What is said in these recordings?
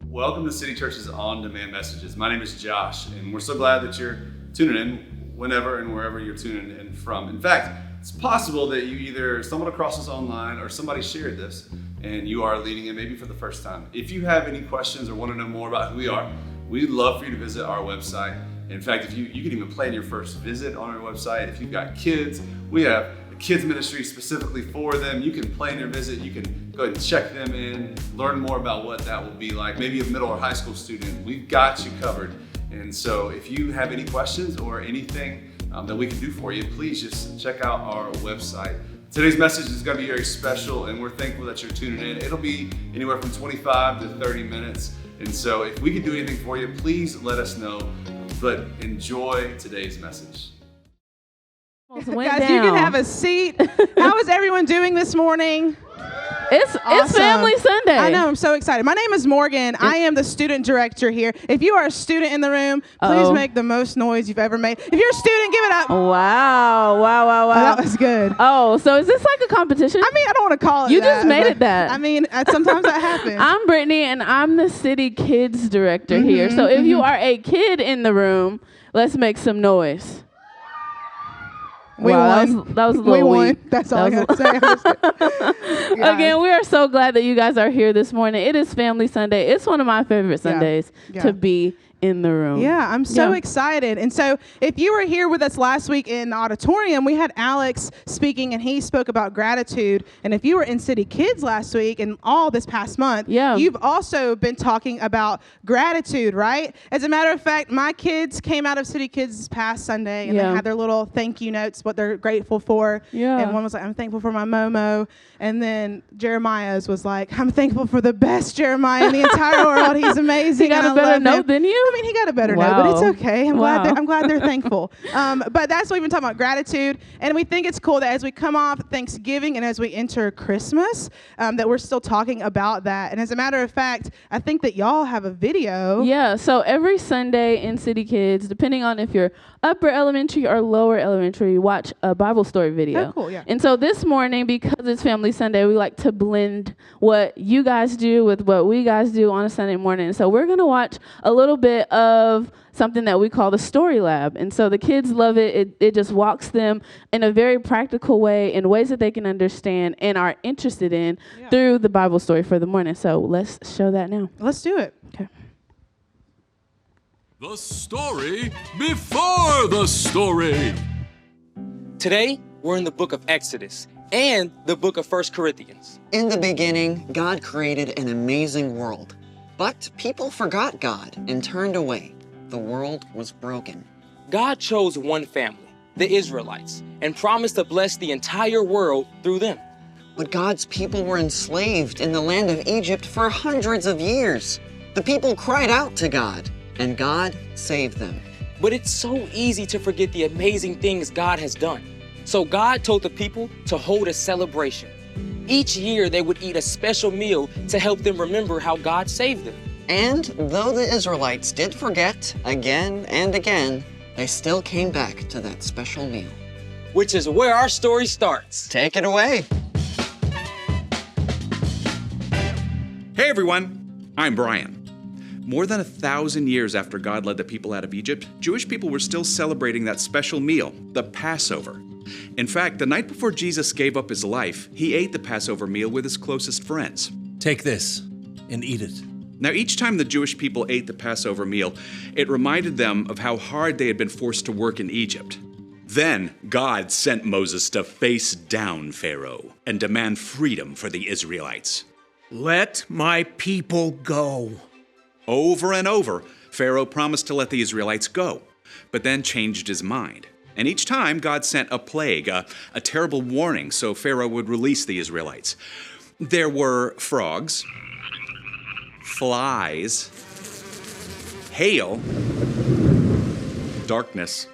Welcome to City Church's On-Demand Messages. My name is Josh, and we're so glad that you're tuning in whenever and wherever you're tuning in from. In fact, it's possible that you either stumbled across this online or somebody shared this, and you are leading it maybe for the first time. If you have any questions or want to know more about who we are, we'd love for you to visit our website. In fact, if you can even plan your first visit on our website. If you've got kids, we have a kids ministry specifically for them. You can plan your visit. You can go ahead and check them in, learn more about what that will be like. Maybe a middle or high school student, we've got you covered. And so if you have any questions or anything that we can do for you, please just check out our website. Today's message is going to be very special, and we're thankful that you're tuning in. It'll be anywhere from 25 to 30 minutes. And so if we can do anything for you, please let us know. But enjoy today's message. Guys, you can have a seat. How is everyone doing this morning? It's Family Sunday. I know, I'm so excited. My name is Morgan. I am the student director here. If you are a student in the room, please make the most noise you've ever made. If you're a student, give it up. Wow. Oh, that was good. Oh, so is this like a competition? I mean, I don't want to call it You that. just made it that. I mean, sometimes that happens. I'm Brittany, and I'm the city kids director here. So if you are a kid in the room, let's make some noise. We won. That was a little We won. weak. That's all I got to say. Again, we are so glad that you guys are here this morning. It is Family Sunday. It's one of my favorite Sundays to be in the room. Yeah, I'm so excited. And so if you were here with us last week in the auditorium, we had Alex speaking, and he spoke about gratitude. And if you were in City Kids last week and all this past month, you've also been talking about gratitude, right? As a matter of fact, my kids came out of City Kids this past Sunday, and they had their little thank you notes, what they're grateful for. And one was like, I'm thankful for my Momo. And then Jeremiah's was like, I'm thankful for the best Jeremiah in the entire world. He's amazing. He got a better note than you? I mean, he got a better note, but it's okay. I'm glad they're thankful. But that's what we've been talking about, gratitude. And we think it's cool that as we come off Thanksgiving and as we enter Christmas, that we're still talking about that. And as a matter of fact, I think that y'all have a video. Yeah, so every Sunday in City Kids, depending on if you're upper elementary or lower elementary, you watch a Bible story video. Oh, cool, yeah. And so this morning, because it's Family Sunday, we like to blend what you guys do with what we guys do on a Sunday morning. So we're going to watch a little bit of something that we call the Story Lab. And so the kids love it. It just walks them in a very practical way, in ways that they can understand and are interested in through the Bible story for the morning. So let's show that now. Let's do it. Okay. The story before the story. Today, we're in the book of Exodus and the book of 1 Corinthians. In the beginning, God created an amazing world. But people forgot God and turned away. The world was broken. God chose one family, the Israelites, and promised to bless the entire world through them. But God's people were enslaved in the land of Egypt for hundreds of years. The people cried out to God, and God saved them. But it's so easy to forget the amazing things God has done. So God told the people to hold a celebration. Each year they would eat a special meal to help them remember how God saved them. And though the Israelites did forget again and again, they still came back to that special meal. Which is where our story starts. Take it away. Hey everyone, I'm Brian. More than 1,000 years after God led the people out of Egypt, Jewish people were still celebrating that special meal, the Passover. In fact, the night before Jesus gave up his life, he ate the Passover meal with his closest friends. Take this and eat it. Now, each time the Jewish people ate the Passover meal, it reminded them of how hard they had been forced to work in Egypt. Then God sent Moses to face down Pharaoh and demand freedom for the Israelites. Let my people go. Over and over, Pharaoh promised to let the Israelites go, but then changed his mind. And each time, God sent a plague, a terrible warning, so Pharaoh would release the Israelites. There were frogs, flies, hail, darkness,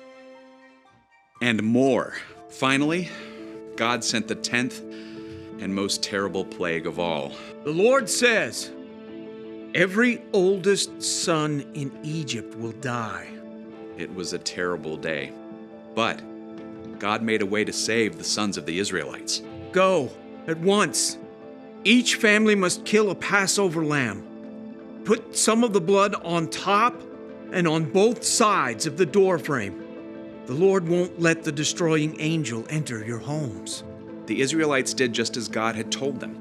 and more. Finally, God sent the 10th and most terrible plague of all. The Lord says, every oldest son in Egypt will die. It was a terrible day, but God made a way to save the sons of the Israelites. Go at once. Each family must kill a Passover lamb. Put some of the blood on top and on both sides of the doorframe. The Lord won't let the destroying angel enter your homes." The Israelites did just as God had told them.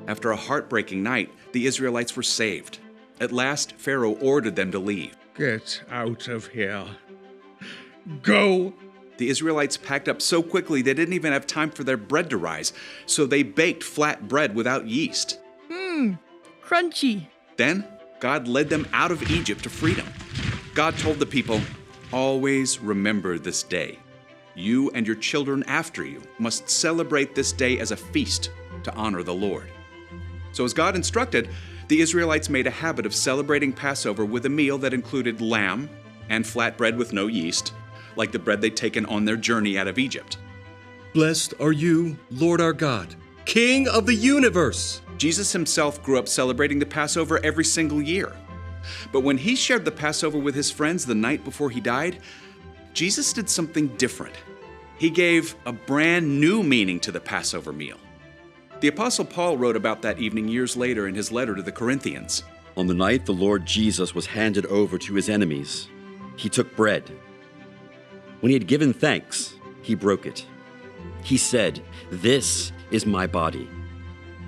After a heartbreaking night, the Israelites were saved. At last, Pharaoh ordered them to leave. "Get out of here. Go." The Israelites packed up so quickly they didn't even have time for their bread to rise, so they baked flat bread without yeast. Crunchy. Then, God led them out of Egypt to freedom. God told the people, "Always remember this day. You and your children after you must celebrate this day as a feast to honor the Lord." So as God instructed, the Israelites made a habit of celebrating Passover with a meal that included lamb and flatbread with no yeast, like the bread they'd taken on their journey out of Egypt. "Blessed are you, Lord our God, King of the universe." Jesus himself grew up celebrating the Passover every single year. But when he shared the Passover with his friends the night before he died, Jesus did something different. He gave a brand new meaning to the Passover meal. The Apostle Paul wrote about that evening years later in his letter to the Corinthians. "On the night the Lord Jesus was handed over to his enemies, he took bread. When he had given thanks, he broke it. He said, 'This is my body.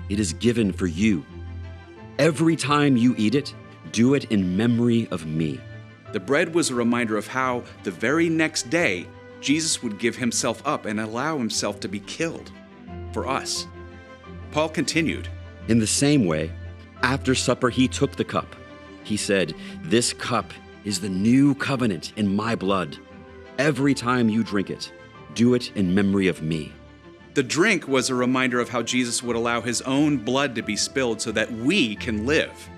It is given for you. Every time you eat it, do it in memory of me.'" The bread was a reminder of how the very next day, Jesus would give himself up and allow himself to be killed for us. Paul continued, "In the same way, after supper he took the cup. He said, 'This cup is the new covenant in my blood. Every time you drink it, do it in memory of me.'" The drink was a reminder of how Jesus would allow his own blood to be spilled so that we can live.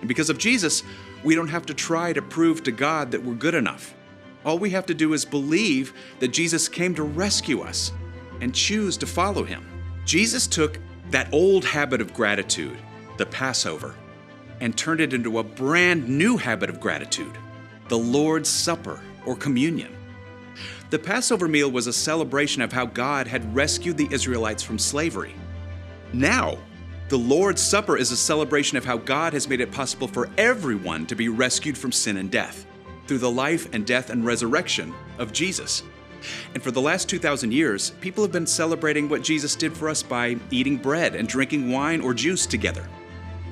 And because of Jesus, we don't have to try to prove to God that we're good enough. All we have to do is believe that Jesus came to rescue us and choose to follow him. Jesus took that old habit of gratitude, the Passover, and turned it into a brand new habit of gratitude, the Lord's Supper or communion. The Passover meal was a celebration of how God had rescued the Israelites from slavery. Now, the Lord's Supper is a celebration of how God has made it possible for everyone to be rescued from sin and death through the life and death and resurrection of Jesus. And for the last 2,000 years, people have been celebrating what Jesus did for us by eating bread and drinking wine or juice together.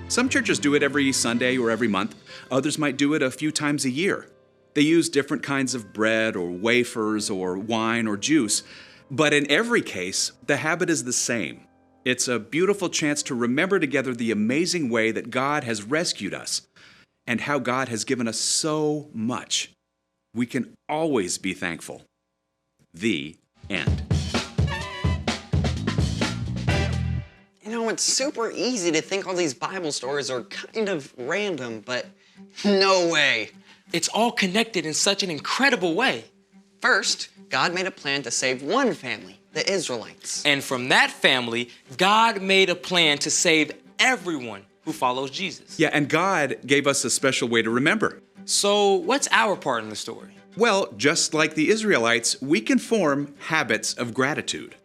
Some churches do it every Sunday or every month. Others might do it a few times a year. They use different kinds of bread or wafers or wine or juice. But in every case, the habit is the same. It's a beautiful chance to remember together the amazing way that God has rescued us and how God has given us so much. We can always be thankful. The end. You know, it's super easy to think all these Bible stories are kind of random, but no way. It's all connected in such an incredible way. First, God made a plan to save one family, the Israelites. And from that family, God made a plan to save everyone who follows Jesus. Yeah, and God gave us a special way to remember. So what's our part in the story? Well, just like the Israelites, we can form habits of gratitude.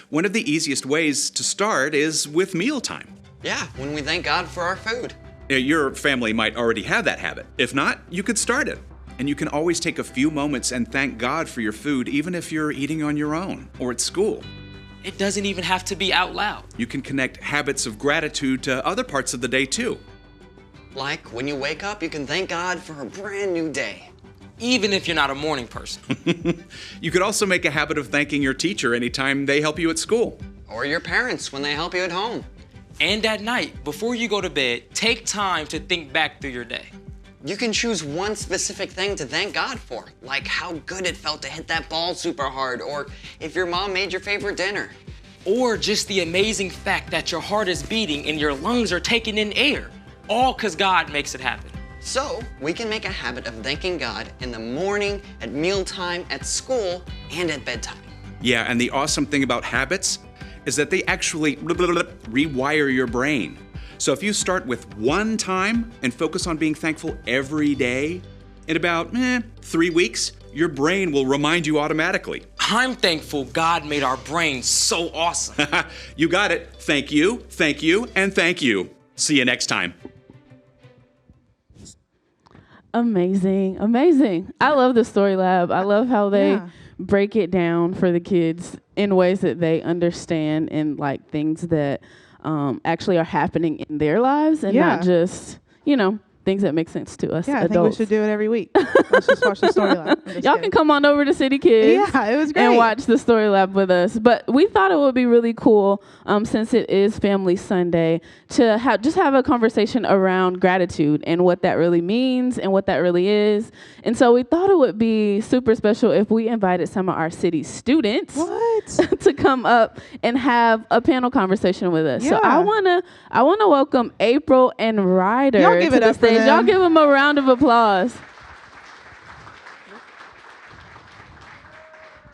One of the easiest ways to start is with mealtime. Yeah, when we thank God for our food. Your family might already have that habit. If not, you could start it. And you can always take a few moments and thank God for your food, even if you're eating on your own or at school. It doesn't even have to be out loud. You can connect habits of gratitude to other parts of the day too. Like when you wake up, you can thank God for a brand new day. Even if you're not a morning person. You could also make a habit of thanking your teacher anytime they help you at school. Or your parents when they help you at home. And at night, before you go to bed, take time to think back through your day. You can choose one specific thing to thank God for, like how good it felt to hit that ball super hard, or if your mom made your favorite dinner. Or just the amazing fact that your heart is beating and your lungs are taking in air, all because God makes it happen. So, we can make a habit of thanking God in the morning, at mealtime, at school, and at bedtime. Yeah, and the awesome thing about habits is that they actually rewire your brain. So if you start with one time and focus on being thankful every day, in about 3 weeks, your brain will remind you automatically. I'm thankful God made our brains so awesome. You got it. Thank you, and thank you. See you next time. Amazing. I love the Story Lab. I love how they break it down for the kids in ways that they understand and like things that actually are happening in their lives and not just, things that make sense to us adults. I think we should do it every week. Let's just watch the Story Lab. Y'all can come on over to City Kids. Yeah, it was great. And watch the Story Lab with us. But we thought it would be really cool, since it is Family Sunday, to have a conversation around gratitude and what that really means and what that really is. And so we thought it would be super special if we invited some of our city students to come up and have a panel conversation with us. So I wanna welcome April and Ryder to the stage. Y'all give them a round of applause.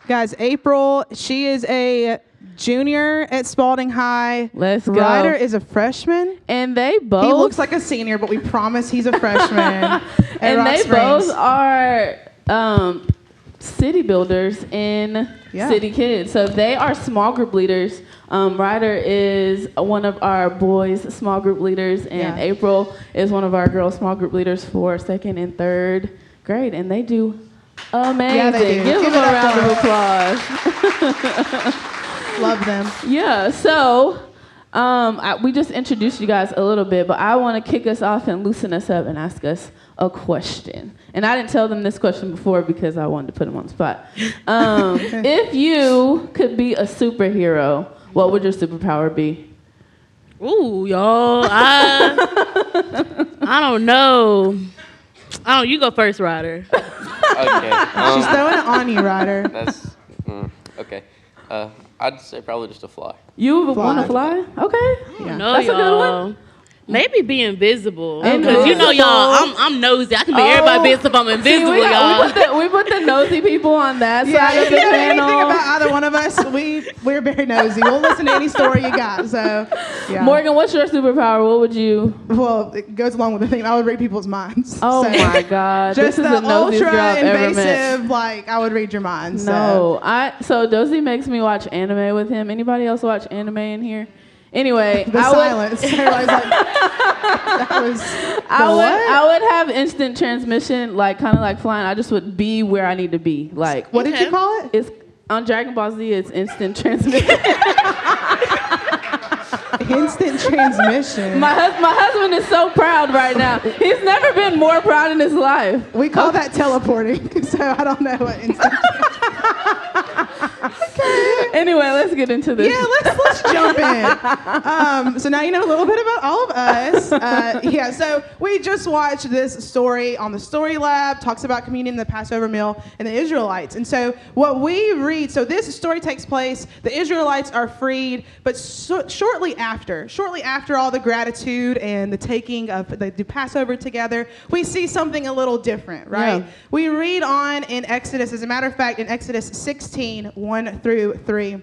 Guys, April, she is a junior at Spalding High. Let's go. Ryder is a freshman. And they both... He looks like a senior, but we promise he's a freshman. And Rock they Springs. both are city builders in City Kids. So they are small group leaders. Ryder is one of our boys' small group leaders, and April is one of our girls' small group leaders for 2nd and 3rd grade. And they do amazing. Yeah, they do. Give them a round of applause. Love them. Yeah, so we just introduced you guys a little bit, but I want to kick us off and loosen us up and ask us a question. And I didn't tell them this question before because I wanted to put them on the spot. If you could be a superhero, what would your superpower be? Ooh, y'all. I don't know. You go first, Ryder. Okay. She's throwing it on you, Ryder. That's okay. I'd say probably just a fly. You want to fly? Okay. Yeah. No, that's y'all. a good one. Maybe be invisible. Invisible. Because y'all, I'm nosy. I can be everybody's business if I'm invisible, y'all. We put the nosy people on that side of if the you know panel. anything about either one of us, we're very nosy. We'll listen to any story you got. So, yeah. Morgan, what's your superpower? What would you? Well, it goes along with the thing. I would read people's minds. Oh my God! Just this is the the nosiest ultra girl I've ever invasive, met. I would read your mind. No, so Dozy makes me watch anime with him. Anybody else watch anime in here? Anyway, silence. Everybody's like, that was. I would have instant transmission, kind of like flying. I just would be where I need to be. What did you call it? It's on Dragon Ball Z. It's instant transmission. Instant transmission. My husband is so proud right now. He's never been more proud in his life. We call that teleporting. So I don't know what instant. Okay. Anyway, let's get into this. Yeah, let's jump in. So now you know a little bit about all of us. So we just watched this story on the Story Lab, talks about communion, the Passover meal, and the Israelites. And so what we read, so this story takes place, the Israelites are freed, but shortly after all the gratitude and the taking of the Passover together, we see something a little different, right? Yeah. We read on in Exodus, as a matter of fact, in Exodus 16, 1 through 3.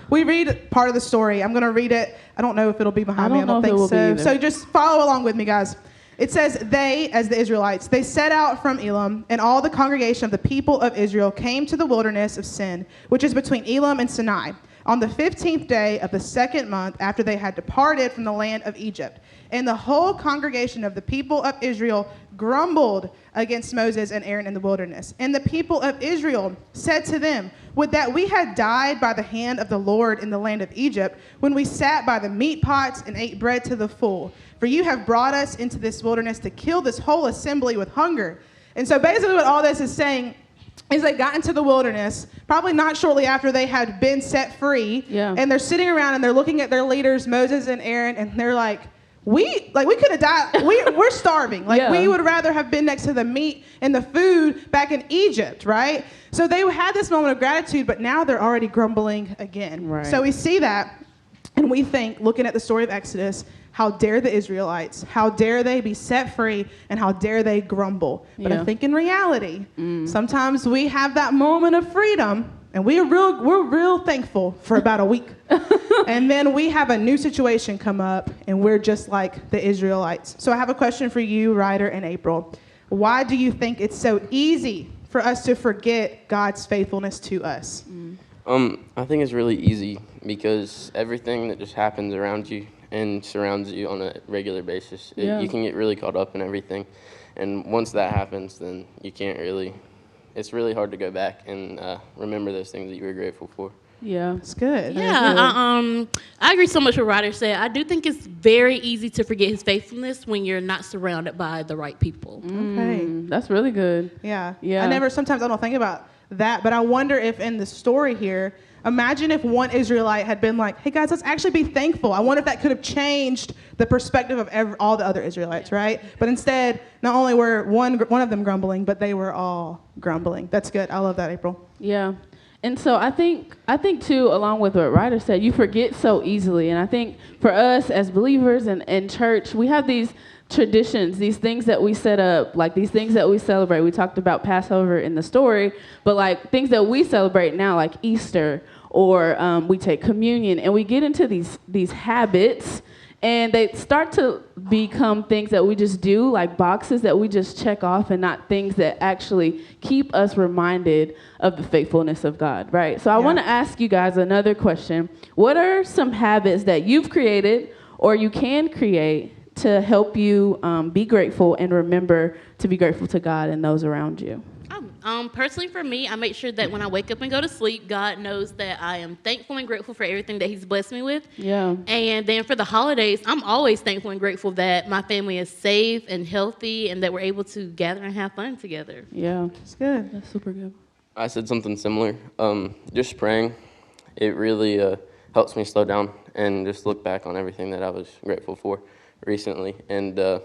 We read part of the story. I'm going to read it. I don't know if it'll be behind me. I don't think so. So just follow along with me, guys. It says, they, as the Israelites, they set out from Elim, and all the congregation of the people of Israel came to the wilderness of Sin, which is between Elim and Sinai, on the 15th day of the 2nd month after they had departed from the land of Egypt. And the whole congregation of the people of Israel grumbled against Moses and Aaron in the wilderness. And the people of Israel said to them, would that we had died by the hand of the Lord in the land of Egypt, when we sat by the meat pots and ate bread to the full. For you have brought us into this wilderness to kill this whole assembly with hunger. And so basically what all this is saying is they got into the wilderness, probably not shortly after they had been set free. Yeah. And they're sitting around and they're looking at their leaders, Moses and Aaron, and they're like, we could have died. We're starving. We would rather have been next to the meat and the food back in Egypt, right? So they had this moment of gratitude, but now they're already grumbling again. Right. So we see that, and we think, looking at the story of Exodus, how dare the Israelites? How dare they be set free? And how dare they grumble? But I think in reality, sometimes we have that moment of freedom, and we're real thankful for about a week. And then we have a new situation come up, and we're just like the Israelites. So I have a question for you, Ryder and April. Why do you think it's so easy for us to forget God's faithfulness to us? I think it's really easy because everything that just happens around you and surrounds you on a regular basis. Yeah. You can get really caught up in everything. And once that happens, then you can't really, it's really hard to go back and remember those things that you were grateful for. Yeah, it's good. Yeah, I agree so much with what Ryder said. I do think it's very easy to forget his faithfulness when you're not surrounded by the right people. Okay. That's really good. Yeah. Yeah. Sometimes I don't think about that, but I wonder if in the story here, imagine if one Israelite had been like, hey guys, let's actually be thankful. I wonder if that could have changed the perspective of all the other Israelites, right? But instead, not only were one of them grumbling, but they were all grumbling. That's good. I love that, April. Yeah. And so I think too, along with what Ryder said, you forget so easily. And I think for us as believers and in church, we have these traditions, these things that we set up, like these things that we celebrate. We talked about Passover in the story, but like things that we celebrate now, like Easter, or we take communion, and we get into these habits, and they start to become things that we just do, like boxes that we just check off, and not things that actually keep us reminded of the faithfulness of God, right? So I want to ask you guys another question. What are some habits that you've created or you can create to help you be grateful and remember to be grateful to God and those around you? Personally for me, I make sure that when I wake up and go to sleep, God knows that I am thankful and grateful for everything that he's blessed me with. Yeah. And then for the holidays, I'm always thankful and grateful that my family is safe and healthy and that we're able to gather and have fun together. Yeah. That's good. That's super good. I said something similar. Just praying, it really helps me slow down and just look back on everything that I was grateful for recently. And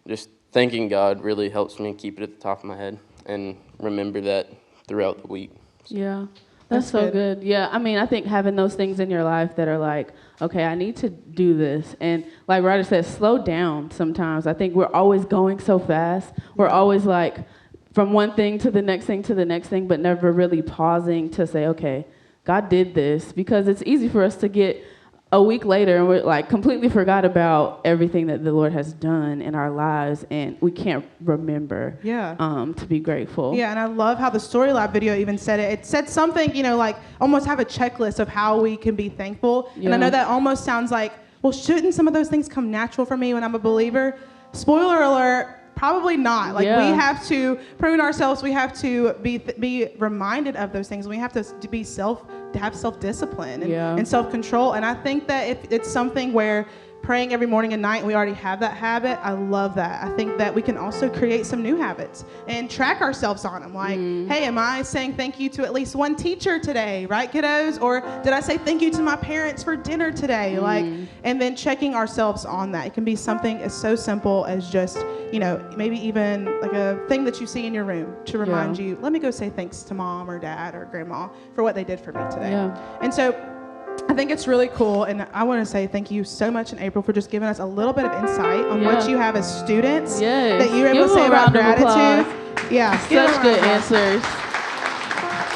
just thanking God really helps me keep it at the top of my head and remember that throughout the week. Yeah, that's so good. Yeah, I mean, I think having those things in your life that are like, okay, I need to do this. And like Ryder said, slow down sometimes. I think we're always going so fast. We're always like from one thing to the next thing to the next thing, but never really pausing to say, okay, God did this. Because it's easy for us to get a week later and we're like completely forgot about everything that the Lord has done in our lives, and we can't remember to be grateful. Yeah, and I love how the Story Lab video even said it. It said something, like almost have a checklist of how we can be thankful. Yeah. And I know that almost sounds like, well, shouldn't some of those things come natural for me when I'm a believer? Spoiler alert, probably not. Like we have to prune ourselves. We have to be reminded of those things. We have to have self-discipline and self-control. And I think that if it's something where praying every morning and night, we already have that habit. I love that. I think that we can also create some new habits and track ourselves on them. Like, hey, am I saying thank you to at least one teacher today, right, kiddos? Or did I say thank you to my parents for dinner today? Like, and then checking ourselves on that. It can be something as so simple as just, maybe even like a thing that you see in your room to remind you, let me go say thanks to mom or dad or grandma for what they did for me today. Yeah. And so I think it's really cool, and I want to say thank you so much in April for just giving us a little bit of insight on what you have as students that you're able to say about gratitude. Yeah, such good answers.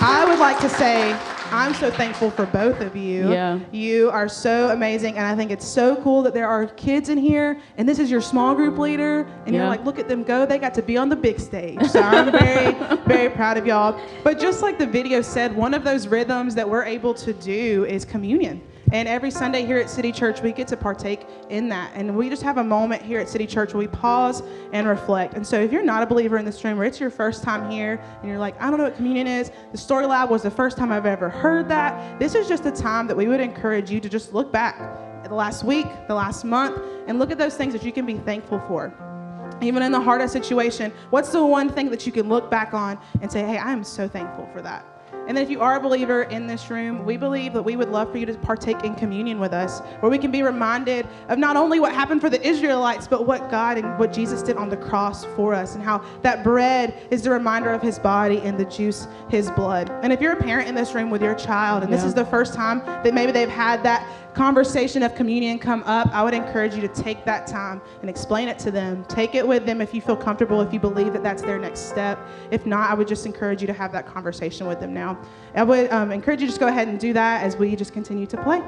I would like to say I'm so thankful for both of you. Yeah. You are so amazing, and I think it's so cool that there are kids in here, and this is your small group leader, and you're like, look at them go. They got to be on the big stage. So I'm very, very proud of y'all. But just like the video said, one of those rhythms that we're able to do is communion. And every Sunday here at City Church, we get to partake in that. And we just have a moment here at City Church where we pause and reflect. And so if you're not a believer in this room, or it's your first time here, and you're like, I don't know what communion is, the Story Lab was the first time I've ever heard that. This is just a time that we would encourage you to just look back at the last week, the last month, and look at those things that you can be thankful for. Even in the hardest situation, what's the one thing that you can look back on and say, hey, I am so thankful for that? And then if you are a believer in this room, we believe that we would love for you to partake in communion with us, where we can be reminded of not only what happened for the Israelites, but what God and what Jesus did on the cross for us, and how that bread is the reminder of his body and the juice, his blood. And if you're a parent in this room with your child, and this is the first time that maybe they've had that conversation of communion come up, I would encourage you to take that time and explain it to them. Take it with them if you feel comfortable, if you believe that that's their next step. If not, I would just encourage you to have that conversation with them now. I would encourage you to just go ahead and do that as we just continue to play.